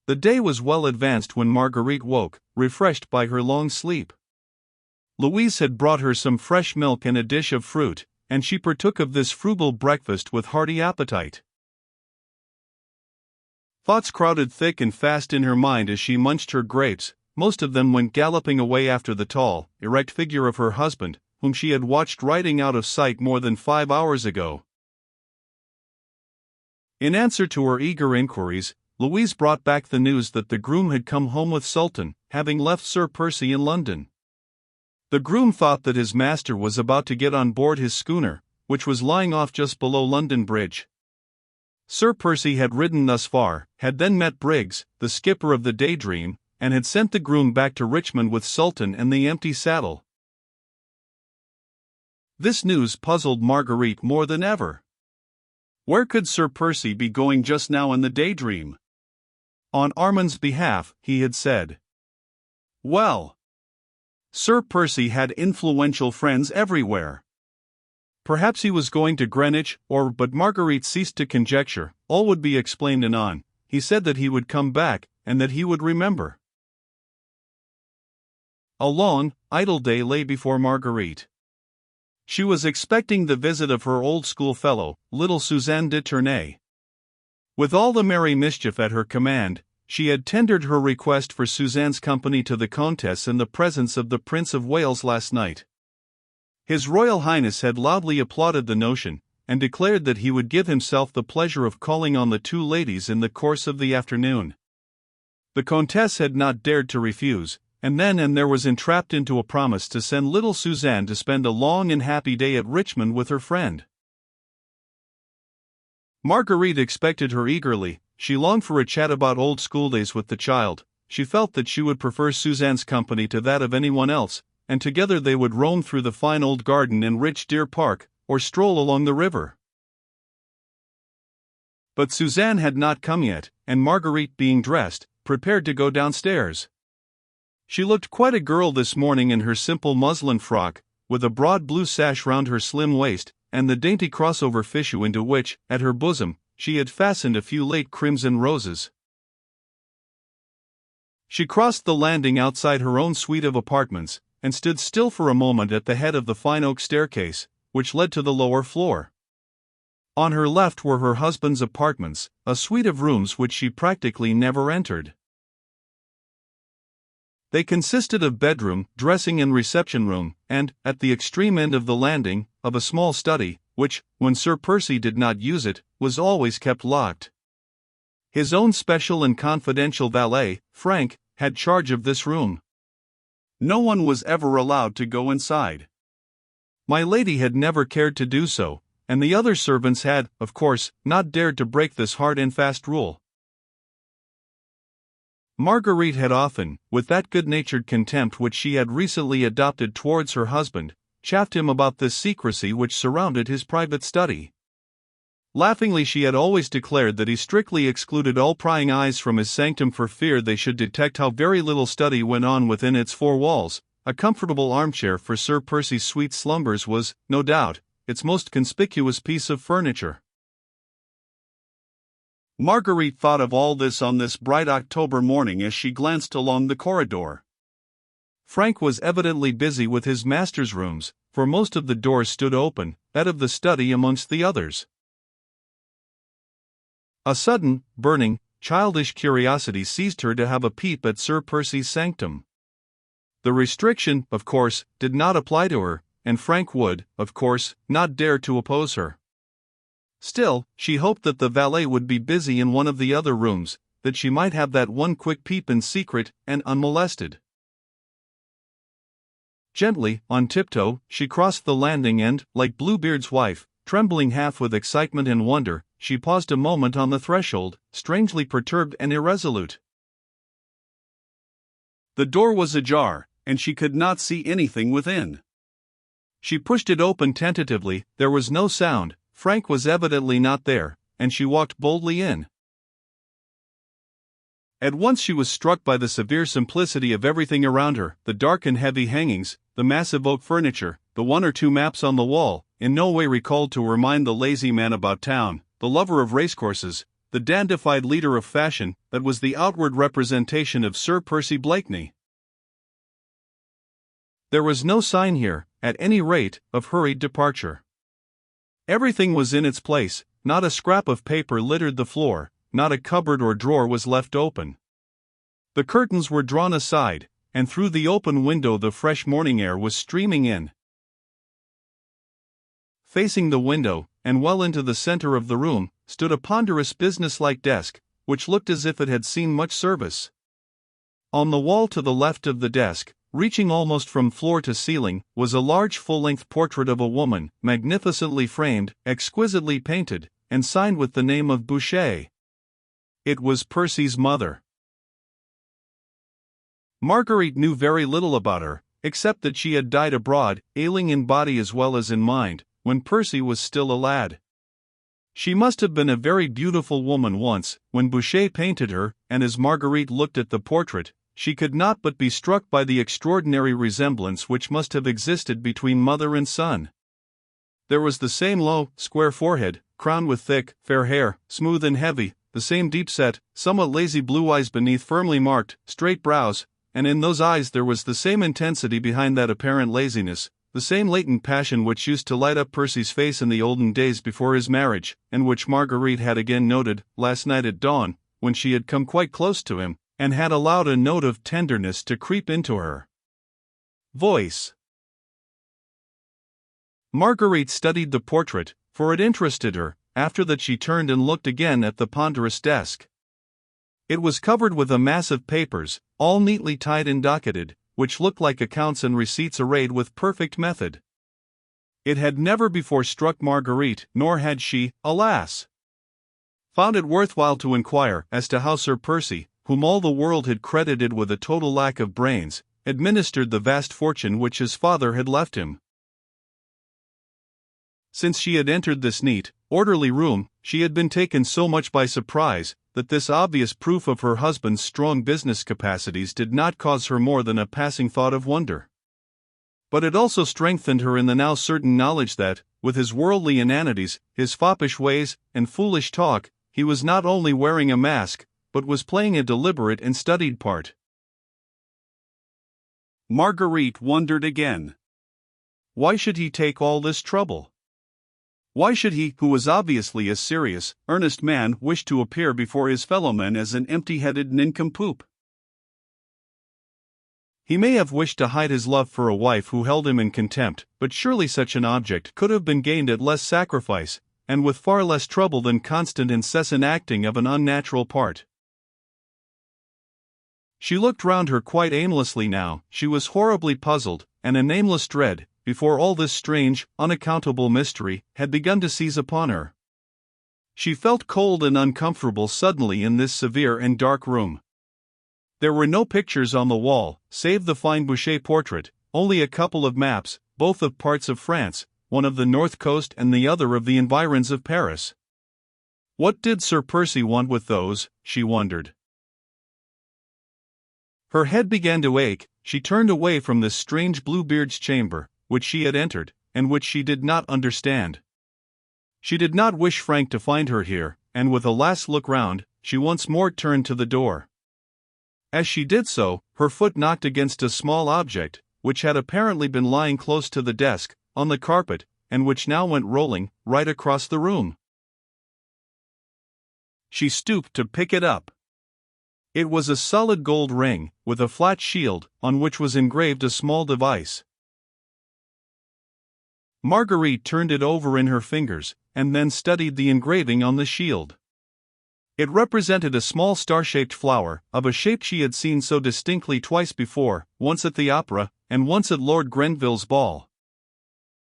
The day was well advanced when Marguerite woke, refreshed by her long sleep. Louise had brought her some fresh milk and a dish of fruit, and she partook of this frugal breakfast with hearty appetite. Thoughts crowded thick and fast in her mind as she munched her grapes. Most of them went galloping away after the tall, erect figure of her husband, whom she had watched riding out of sight more than 5 hours ago. In answer to her eager inquiries, Louise brought back the news that the groom had come home with Sultan, having left Sir Percy in London. The groom thought that his master was about to get on board his schooner, which was lying off just below London Bridge. Sir Percy had ridden thus far, had then met Briggs, the skipper of the Daydream, and had sent the groom back to Richmond with Sultan and the empty saddle. This news puzzled Marguerite more than ever. Where could Sir Percy be going just now in the Daydream? On Armand's behalf, he had said. Well, Sir Percy had influential friends everywhere. Perhaps he was going to Greenwich, but Marguerite ceased to conjecture. All would be explained anon. He said that he would come back, and that he would remember. A long, idle day lay before Marguerite. She was expecting the visit of her old schoolfellow, little Suzanne de Tournay. With all the merry mischief at her command, she had tendered her request for Suzanne's company to the Countess in the presence of the Prince of Wales last night. His Royal Highness had loudly applauded the notion, and declared that he would give himself the pleasure of calling on the two ladies in the course of the afternoon. The Countess had not dared to refuse, and there was entrapped into a promise to send little Suzanne to spend a long and happy day at Richmond with her friend. Marguerite expected her eagerly. She longed for a chat about old schooldays with the child. She felt that she would prefer Suzanne's company to that of anyone else, and together they would roam through the fine old garden in rich deer park, or stroll along the river. But Suzanne had not come yet, and Marguerite, being dressed, prepared to go downstairs. She looked quite a girl this morning in her simple muslin frock, with a broad blue sash round her slim waist, and the dainty crossover fichu into which, at her bosom, she had fastened a few late crimson roses. She crossed the landing outside her own suite of apartments, and stood still for a moment at the head of the fine oak staircase, which led to the lower floor. On her left were her husband's apartments, a suite of rooms which she practically never entered. They consisted of bedroom, dressing and reception room, and, at the extreme end of the landing, of a small study, which, when Sir Percy did not use it, was always kept locked. His own special and confidential valet, Frank, had charge of this room. No one was ever allowed to go inside. My lady had never cared to do so, and the other servants had, of course, not dared to break this hard and fast rule. Marguerite had often, with that good-natured contempt which she had recently adopted towards her husband, chaffed him about this secrecy which surrounded his private study. Laughingly she had always declared that he strictly excluded all prying eyes from his sanctum for fear they should detect how very little study went on within its four walls. A comfortable armchair for Sir Percy's sweet slumbers was, no doubt, its most conspicuous piece of furniture. Marguerite thought of all this on this bright October morning as she glanced along the corridor. Frank was evidently busy with his master's rooms, for most of the doors stood open, that of the study amongst the others. A sudden, burning, childish curiosity seized her to have a peep at Sir Percy's sanctum. The restriction, of course, did not apply to her, and Frank would, of course, not dare to oppose her. Still, she hoped that the valet would be busy in one of the other rooms, that she might have that one quick peep in secret and unmolested. Gently, on tiptoe, she crossed the landing and, like Bluebeard's wife, trembling half with excitement and wonder, she paused a moment on the threshold, strangely perturbed and irresolute. The door was ajar, and she could not see anything within. She pushed it open tentatively. There was no sound. Frank was evidently not there, and she walked boldly in. At once she was struck by the severe simplicity of everything around her, the dark and heavy hangings, the massive oak furniture, the one or two maps on the wall, in no way recalled to her mind the lazy man about town, the lover of racecourses, the dandified leader of fashion, that was the outward representation of Sir Percy Blakeney. There was no sign here, at any rate, of hurried departure. Everything was in its place, not a scrap of paper littered the floor, not a cupboard or drawer was left open. The curtains were drawn aside, and through the open window the fresh morning air was streaming in. Facing the window, and well into the center of the room, stood a ponderous business-like desk, which looked as if it had seen much service. On the wall to the left of the desk, reaching almost from floor to ceiling, was a large full-length portrait of a woman, magnificently framed, exquisitely painted, and signed with the name of Boucher. It was Percy's mother. Marguerite knew very little about her, except that she had died abroad, ailing in body as well as in mind, when Percy was still a lad. She must have been a very beautiful woman once, when Boucher painted her, and as Marguerite looked at the portrait, she could not but be struck by the extraordinary resemblance which must have existed between mother and son. There was the same low, square forehead, crowned with thick, fair hair, smooth and heavy, the same deep-set, somewhat lazy blue eyes beneath firmly marked, straight brows, and in those eyes there was the same intensity behind that apparent laziness, the same latent passion which used to light up Percy's face in the olden days before his marriage, and which Marguerite had again noted, last night at dawn, when she had come quite close to him, and had allowed a note of tenderness to creep into her voice. Marguerite studied the portrait, for it interested her. After that she turned and looked again at the ponderous desk. It was covered with a mass of papers, all neatly tied and docketed, which looked like accounts and receipts arrayed with perfect method. It had never before struck Marguerite, nor had she, alas, found it worthwhile to inquire as to how Sir Percy, whom all the world had credited with a total lack of brains, administered the vast fortune which his father had left him. Since she had entered this neat, orderly room, she had been taken so much by surprise, that this obvious proof of her husband's strong business capacities did not cause her more than a passing thought of wonder. But it also strengthened her in the now certain knowledge that, with his worldly inanities, his foppish ways, and foolish talk, he was not only wearing a mask, but was playing a deliberate and studied part. Marguerite wondered again. Why should he take all this trouble? Why should he, who was obviously a serious, earnest man, wish to appear before his fellowmen as an empty-headed nincompoop? He may have wished to hide his love for a wife who held him in contempt, but surely such an object could have been gained at less sacrifice, and with far less trouble than constant incessant acting of an unnatural part. She looked round her quite aimlessly now. She was horribly puzzled, and a nameless dread, before all this strange, unaccountable mystery, had begun to seize upon her. She felt cold and uncomfortable suddenly in this severe and dark room. There were no pictures on the wall, save the fine Boucher portrait, only a couple of maps, both of parts of France, one of the north coast and the other of the environs of Paris. What did Sir Percy want with those, she wondered. Her head began to ache. She turned away from this strange Bluebeard's chamber, which she had entered, and which she did not understand. She did not wish Frank to find her here, and with a last look round, she once more turned to the door. As she did so, her foot knocked against a small object, which had apparently been lying close to the desk, on the carpet, and which now went rolling, right across the room. She stooped to pick it up. It was a solid gold ring, with a flat shield, on which was engraved a small device. Marguerite turned it over in her fingers, and then studied the engraving on the shield. It represented a small star-shaped flower, of a shape she had seen so distinctly twice before, once at the opera, and once at Lord Grenville's ball.